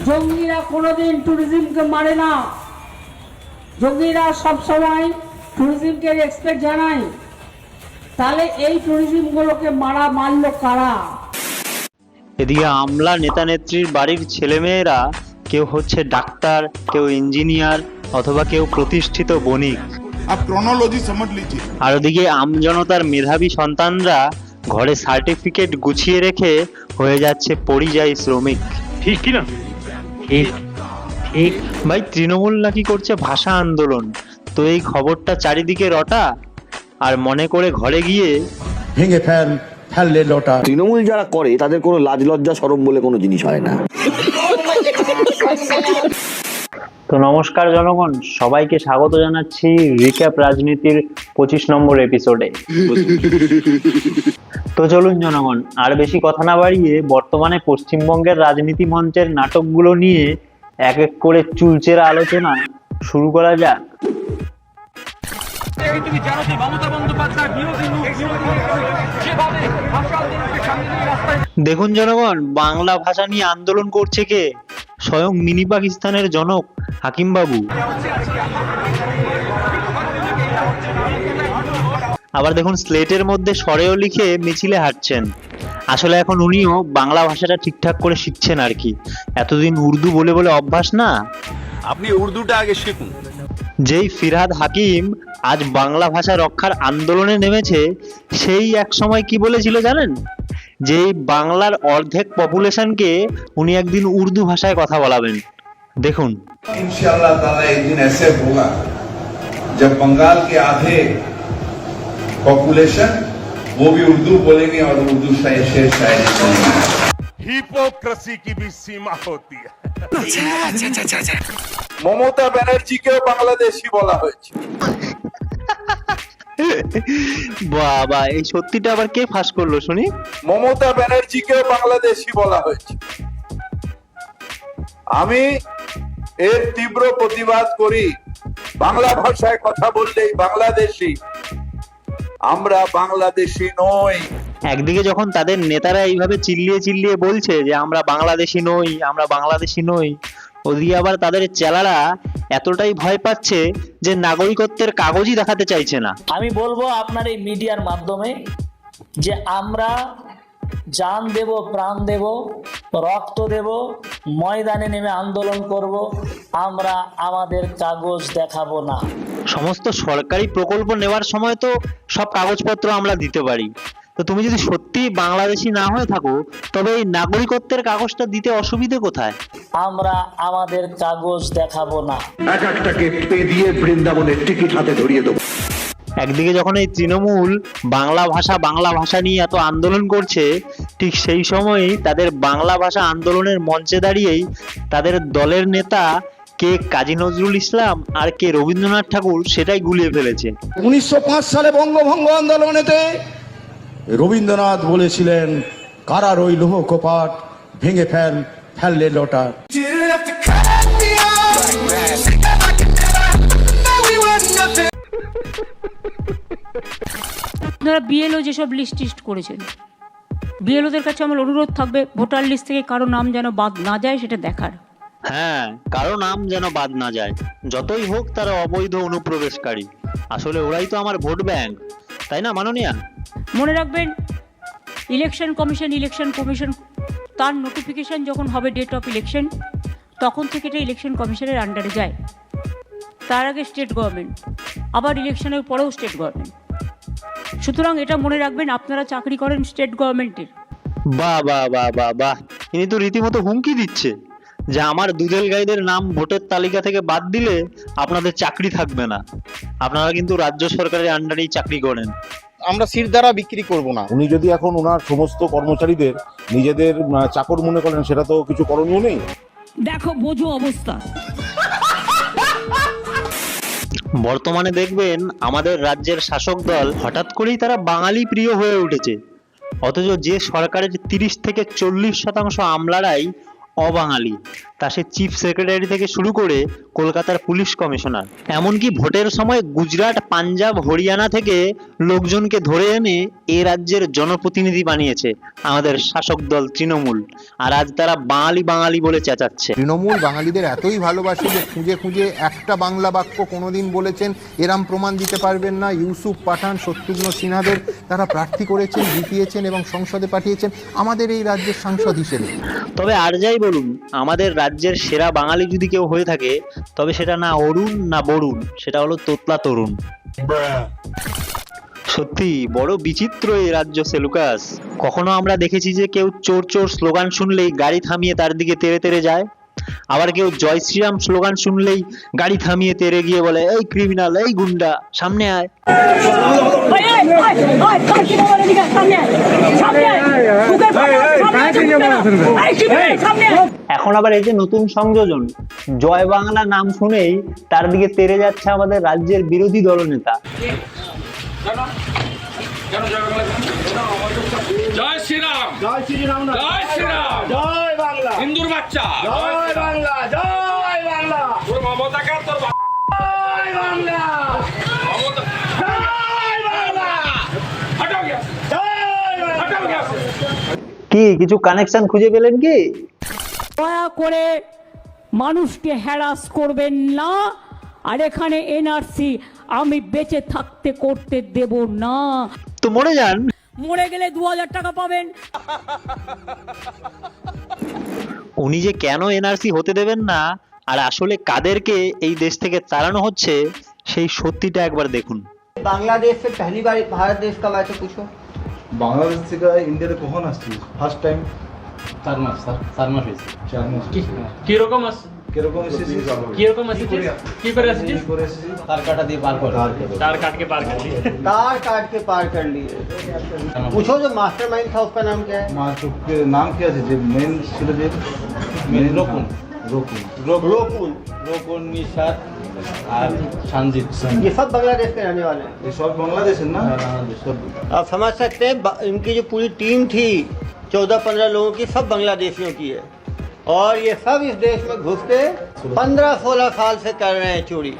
জঙ্গিরা কোনোদিন ট্যুরিজমকে মারে না, জঙ্গিরা সবসময় ট্যুরিজমকে রেসপেক্ট জানায়। তাহলে এই ট্যুরিজমগুলোকে মারলো কারা? এদিকে আমলা নেতা নেত্রীর বাড়ির ছেলেমেয়েরা কেউ হচ্ছে ডাক্তার, কেউ ইঞ্জিনিয়ার, অথবা কেউ প্রতিষ্ঠিত বণিক। আর ওদিকে আমজনতার মেধাবী সন্তানরা ঘরে সার্টিফিকেট গুছিয়ে রেখে হয়ে যাচ্ছে পরিযায়ী শ্রমিক। ঠিক কি না? ঠিক ঠিক ভাই, তৃণমূল নাকি করছে ভাষা আন্দোলন। তো এই খবরটা চারিদিকে রটা, আর মনে করে ঘরে গিয়ে ভেঙে ফেললে লোটা। তৃণমূল যারা করে তাদের কোনো লাজ লজ্জা শরম বলে কোনো জিনিস হয় না। তো নমস্কার জনগণ, সবাইকে স্বাগত জানাচ্ছি রিক্যাপ রাজনীতির 25 নম্বর এপিসোডে। তো চলুন জনগণ, আর বেশি কথা না বাড়িয়ে বর্তমানে পশ্চিমবঙ্গের রাজনীতি মঞ্চের নাটকগুলো নিয়ে এক এক করে চুলচেরা আলোচনা শুরু করা যাক। দেখুন জনগণ, বাংলা ভাষা নিয়ে আন্দোলন করছে কে? স্বয়ং মিনি পাকিস্তানের জনক হাকিম বাবু। আবার দেখুন, স্লেটের মধ্যে স্বরেও লিখে মিছিলে হাঁটছেন। আসলে এখন উনিও বাংলা ভাষাটা ঠিকঠাক করে শিখছেন আর কি। এতদিন উর্দু বলে বলে অভ্যাস না। আপনি উর্দুটা আগে শিখুন। যেই ফিরহাদ হাকিম আজ বাংলা ভাষা রক্ষার আন্দোলনে নেমেছে, সেই এক সময় কি বলেছিল জানেন? যেই বাংলার অর্ধেক পপুলেশনকে উনি একদিন উর্দু ভাষায় কথা বলাবেন। দেখুন, इंशाअल्लाह ताला एक दिन ऐसे होगा जब बंगाल के आधे पॉपुलेशन वो भी उर्दू बोलेंगे और उर्दू शेर शायरी करेंगे। हिपोक्रेसी की भी सीमा होती है। মমতা ব্যানার্জিকেও বাংলাদেশি বলা হয়েছে। বাবা, এই সত্যিটা আবার কে ফাঁস করলো শুনি? মমতা ব্যানার্জিকেও বাংলাদেশি বলা হয়েছে। আমি এর তীব্র প্রতিবাদ করি। বাংলা ভাষায় কথা বললেই বাংলাদেশি, আমরা বাংলাদেশি নই। একদিকে যখন তাদের নেতারা এইভাবে চিল্লিয়ে চিল্লিয়ে বলছে যে আমরা বাংলাদেশি নই, আমরা বাংলাদেশি নই, ওদিকে আবার তাদের চেলারা এতটাই ভয় পাচ্ছে যে নাগরিকত্বের কাগজই দেখাতে চাইছে না। আমি বলবো আপনার এই মিডিয়ার মাধ্যমে যে আমরা জান দেব, প্রাণ দেব, রক্ত দেব, ময়দানে নেমে আন্দোলন করব, আমরা আমাদের কাগজ দেখাবো না। সমস্ত সরকারি প্রকল্প নেওয়ার সময় তো সব কাগজপত্র আমরা দিতে পারি। তো তুমি যদি সত্যি বাংলাদেশি না হয়ে থাকো, তবে এই নাগরিকত্বের কাগজটা দিতে অসুবিধে কোথায়? আমরা আমাদের কাগজ দেখাবো না। এক একটাকে পে দিয়ে বৃন্দাবনের টিকিট হাতে ধরিয়ে দেবো। একদিকে যখন এই তৃণমূল বাংলা ভাষা নিয়ে এত আন্দোলন করছে, ঠিক সেই সময়ই তাদের বাংলা ভাষা আন্দোলনের মঞ্চে দাঁড়িয়েই তাদের দলের নেতা কে কাজী নজরুল ইসলাম আর কে রবীন্দ্রনাথ ঠাকুর সেটাই গুলিয়ে ফেলেছে। 1905 সালে বঙ্গভঙ্গ আন্দোলনেতে রবীন্দ্রনাথ বলেছিলেন, কারার ওই লৌহ কপাট ভেঙে ফেললে লোটা। আপনারা বিএলও যেসব লিস্ট করেছেন, বিএলওদের কাছে আমার অনুরোধ থাকবে ভোটার লিস্ট থেকে কারো নাম যেন বাদ না যায় সেটা দেখার। হ্যাঁ, কারো নাম যেন বাদ না যায়, যতই হোক তারা অবৈধ অনুপ্রবেশকারী। আসলে ওরাই তো আমার ভোট ব্যাংক, তাই না মাননীয়া? মনে রাখবেন, ইলেকশন কমিশন তার নোটিফিকেশন যখন হবে ডেট অফ ইলেকশন, তখন থেকে এটা ইলেকশন কমিশনের আন্ডারে যায়। তার আগে স্টেট গভর্নমেন্ট, আবার ইলেকশনের পরেও স্টেট গভর্নমেন্ট। সুতরাং এটা মনে রাখবেন, আপনারা চাকরি করেন স্টেট গভর্নমেন্টের। বাহ বাহ বাহ বাহ বাহ, ইনি তো রীতিমতো হুমকি দিচ্ছে যে আমার দুধেল গাইদের নাম ভোটের তালিকা থেকে বাদ দিলে আপনাদের চাকরি থাকবে না। আপনারা কিন্তু রাজ্য সরকারের আন্ডারেই চাকরি করেন। আমরা সিট দ্বারা বিক্রি করব না। উনি যদি এখন ওনার সমস্ত কর্মচারীদের নিজেদের চাকর মনে করেন, সেটা তো কিছু করণীয় নেই। দেখো বোঝো অবস্থা। বর্তমানে দেখবেন আমাদের রাজ্যের শাসক দল হঠাৎ করেই তারা বাঙালি প্রিয় হয়ে উঠেছে, অথচ যে সরকারের 30 থেকে 40% আমলারাই অবাঙালি। তা সে চিফ সেক্রেটারি থেকে শুরু করে কলকাতার পুলিশ কমিশনার, এমনকি ভোটের সময় গুজরাট, পাঞ্জাব, হরিয়ানা থেকে লোকজনকে ধরে এনে এ রাজ্যের জনপ্রতিনিধি বানিয়েছে আমাদের শাসক দল তৃণমূল। আর আজ তারা বাঙালি বাঙালি বলে চেঁচাচ্ছে। তৃণমূল বাঙালিদের এতই ভালোবাসে যে খুঁজে খুঁজে একটা বাংলা বাক্য কোনোদিন বলেছেন এরাম প্রমাণ দিতে পারবেন না। ইউসুফ পাঠান, শত্রুঘ্ন সিনহাদের তারা প্রার্থী করেছেন, জিতিয়েছেন এবং সংসদে পাঠিয়েছেন আমাদের এই রাজ্যের সাংসদ হিসেবে। তবে আর যাই বলুন, আমাদের রাজ্যের সেরা বাঙালি যদি কেউ হয়ে থাকে তবে সেটা না অরুণ না বরুণ, সেটা হলো তোতলা তরুণ। সত্যি বড় বিচিত্র এই রাজ্য সেলুকাস। কখনো আমরা দেখেছি যে কেউ চোর চোর স্লোগান শুনলেই গাড়ি থামিয়ে তার দিকে তেড়ে তেড়ে যায়, আবার কেউ জয় শ্রীরাম স্লোগান শুনলেই গাড়ি থামিয়ে তেড়ে গিয়ে বলে এই ক্রিমিনাল, এই গুন্ডা, সামনে আয়। এখন আবার এই যে নতুন সংযোজন, জয় বাংলা নাম শুনেই তার দিকে তেড়ে যাচ্ছে আমাদের রাজ্যের বিরোধী দলনেতা। জয় শ্রীরাম, জয় শ্রীরাম, জয় শ্রীরাম, জয় বাংলা, হিন্দুর বাচ্চা, জয় বাংলা, জয় বাংলা, তোর মমতা কার, তোর জয় বাংলা, মমতা, জয় বাংলা, হটাও গিয়া, জয় বাংলা, হটাও গিয়া। কি কিছু কানেকশন খুঁজে পেলেন কি? দয়া করে মানুষকে হ্যারাস করবেন না, আর এখানে এনআরসি আমি বেঁচে থাকতে করতে দেব না। তো মরে যান, মরে গেলে 2000 টাকা পাবেন। উনি যে কেন এনআরসি হতে দেবেন না আর আসলে কাদেরকে এই দেশ থেকে তাড়ানো হচ্ছে সেই সত্যিটা একবার দেখুন। বাংলাদেশ से पहली बार भारत देश कब आए थे पूछो। বাংলাদেশ থেকে ইন্ডিয়াতে কখন আসছিস ফার্স্ট টাইম? 4 মাস হয়েছে। 4 মাস। কিরকম আছে? কিরকম এসেছিস? কিরকম এসেছিস? কি করে এসেছিস? तार काटा दिए पार कर, तार काट के पार कर लिए। पूछो जो मास्टरमाइंड था उसका नाम क्या है? মাসুকের নাম কি আছে যে মেন ছিল যে मेन रोकुन রোকন निशात और संजीत, ये सब बांग्लादेश के रहने वाले हैं। এই সব বাংলাদেশের না? आप समझ सकते हैं इनकी जो पूरी टीम थी 14-15 लोगों की, सब बांग्लादेशियों की है, और ये सब इस देश में घुस के 15-16 साल से कर रहे हैं चोरी।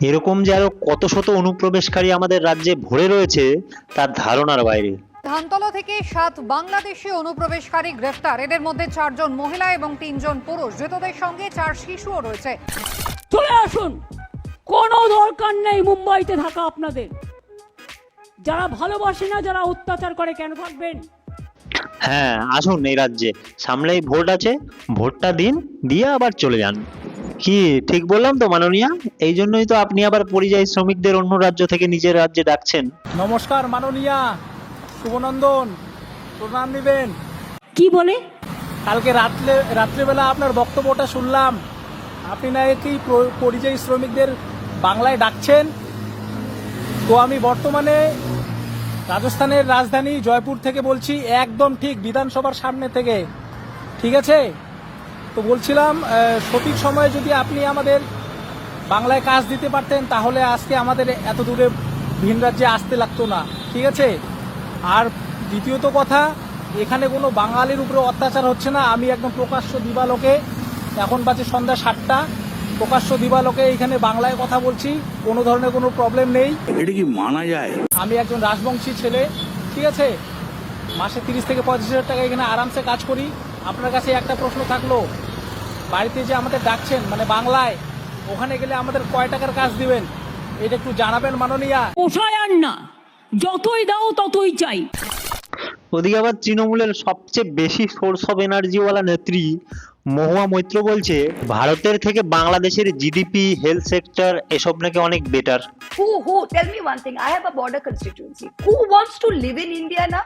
এরকম যে আরো কত শত অনুপ্রবেশকারী আমাদের রাজ্যে ভরে রয়েছে তার ধারণার বাইরে। ধানতলা থেকে 7 বাংলাদেশি অনুপ্রবেশকারী গ্রেফতার, এদের মধ্যে 4 জন মহিলা এবং 3 জন পুরুষ, ধৃতদের সঙ্গে 4 শিশুও রয়েছে। চলে আসুন, কোনো দরকার নেই মুম্বাইতে থাকা আপনাদের। যারা ভালোবাসে না, যারা অত্যাচার করে, কেন থাকবেন? হ্যাঁ, আসুন এই রাজ্যে, সামনেই ভোট আছে, ভোটটা দিন, দিয়ে আবার চলে যান। কি ঠিক বললাম তো মাননীয়া? এই জন্যই তো আপনি আবার পরিযায়ী শ্রমিকদের অন্য রাজ্য থেকে নিজের রাজ্যে ডাকছেন। নমস্কার মাননীয়া, শুভনন্দন, প্রণাম নেবেন। কি বলে? কালকে রাত্রেবেলা আপনার বক্তব্যটা শুনলাম, আপনি নাকি পরিযায়ী শ্রমিকদের বাংলায় ডাকছেন। তো আমি বর্তমানে রাজস্থানের রাজধানী জয়পুর থেকে বলছি, একদম ঠিক বিধানসভার সামনে থেকে, ঠিক আছে? তো বলছিলাম সঠিক সময়ে যদি আপনি আমাদের বাংলায় কাজ দিতে পারতেন তাহলে আজকে আমাদের এত দূরে ভিন রাজ্যে আসতে লাগতো না, ঠিক আছে? আর দ্বিতীয়ত কথা, এখানে কোনো বাঙালির উপরে অত্যাচার হচ্ছে না। আমি একদম প্রকাশ্য দিবালোকে, এখন বাজে সন্ধ্যা 7টা, প্রকাশ্য দিবালোকে এখানে বাংলায় কথা বলছি, কোনো ধরনের কোনো প্রবলেম নেই। এটা কি মানা যায়? আমি একজন রাজবংশী ছেলে, ঠিক আছে? মাসে 30 থেকে 35 হাজার টাকা এখানে আরামসে কাজ করি। আপনার কাছে একটা প্রশ্ন থাকলো, বাড়িতে যে আমাদের ডাকছেন মানে বাংলায়, ওখানে গেলে আমাদের কয় টাকার কাজ দিবেন এটা একটু জানাবেন মাননীয়া। পোষায় আর না, যতই দাও ততই চাই। ওদিকে আবার তৃণমূলের সবচেয়ে বেশি সোর্স অফ এনার্জিওয়ালা নেত্রী মহুয়া মৈত্র বলছে ভারতের থেকে বাংলাদেশের জিডিপি, হেলথ সেক্টর এসব নাকি অনেক better. Who tell me one thing, I have a border constituency. Who wants to live in India now?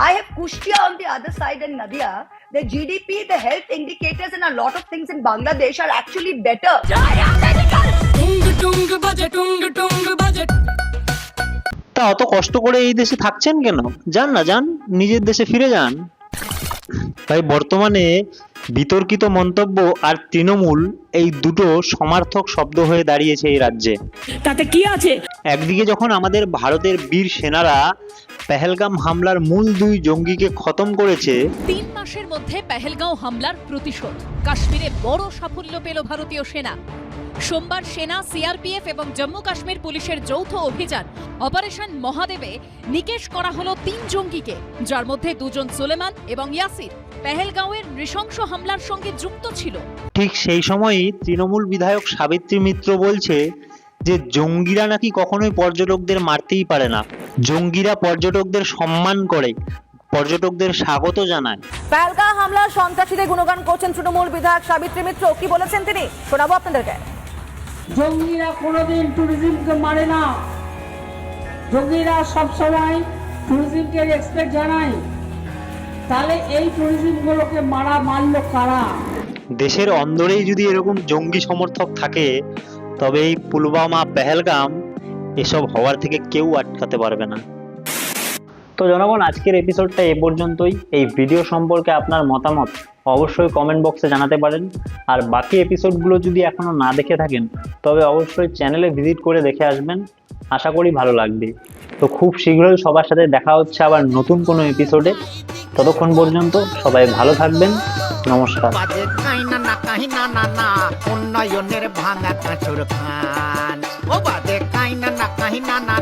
I have Kushtia on the other side and Nadia. The GDP, the health indicators and a lot of things in Bangladesh are actually better. তা অত কষ্ট করে এই দেশে থাকছেন কেন? যান না, যান, নিজের দেশে ফিরে যান। তাই বর্তমানে বিতর্কিত মন্তব্য আর তৃণমূল এই দুটো সমার্থক শব্দ হয়ে দাঁড়িয়েছে এই রাজ্যে। তাতে কি আছে? একদিকে যখন আমাদের ভারতের বীর সেনারা পেহেলগাম হামলার মূল 2 জঙ্গিকে খতম করেছে, 3 মাসের মধ্যে পেহেলগাঁও হামলার প্রতিশোধ, কাশ্মীরে বড় সাফল্য পেল ভারতীয় সেনা। সোমবার সেনা, সিআরপিএফ এবং জম্মু কাশ্মীর পুলিশের যৌথ অভিযান অপারেশন মহাদেবে নিকেশ করা হলো 3 জঙ্গিকে, যার মধ্যে 2 জন সুলেমান এবং ইয়াসির পেহেলগাঁওয়ের নৃশংস হামলার সঙ্গে যুক্ত ছিল। ঠিক সেই সময়ই তৃণমূল বিধায়ক সাবিত্রী মিত্র বলছে যে জঙ্গিরা নাকি কখনোই পর্যটকদের মারতেই পারে না, জঙ্গিরা পর্যটকদের সম্মান করে, পর্যটকদের স্বাগত জানায়। পেহেলগাঁও হামলার সন্ত্রাসীদের গুণগান করছেন তৃণমূল বিধায়ক সাবিত্রী মিত্র। কি বলেছেন তিনি, শোনাবো আপনাদেরকে। জঙ্গিরা কোনোদিন ট্যুরিজমকে মারে না, জঙ্গিরা সবসময় ট্যুরিজমকে রেসপেক্ট জানায়। তাহলে এই ট্যুরিজমগুলোকে মারলো কারা? দেশের অন্দরেই যদি এরকম জঙ্গি সমর্থক থাকে, তবে এই পুলওয়ামা, পেহেলগাম এসব হওয়ার থেকে কেউ আটকাতে পারবে না। তো জনগণ, আজকের এপিসোডটা এ পর্যন্তই। এই ভিডিও সম্পর্কে আপনার মতামত অবশ্যই কমেন্ট বক্সে জানাতে পারেন। আর বাকি এপিসোডগুলো যদি এখনো না দেখে থাকেন, তবে অবশ্যই চ্যানেলে ভিজিট করে দেখে আসবেন, আশা করি ভালো লাগবে। তো খুব শীঘ্রই সবার সাথে দেখা হচ্ছে আবার নতুন কোনো এপিসোডে। ততক্ষণ পর্যন্ত সবাই ভালো থাকবেন, নমস্কার। উন্নয়নের ভাঙা কাঁচুর খান ও বাদে কাইনা না কাহিনা না।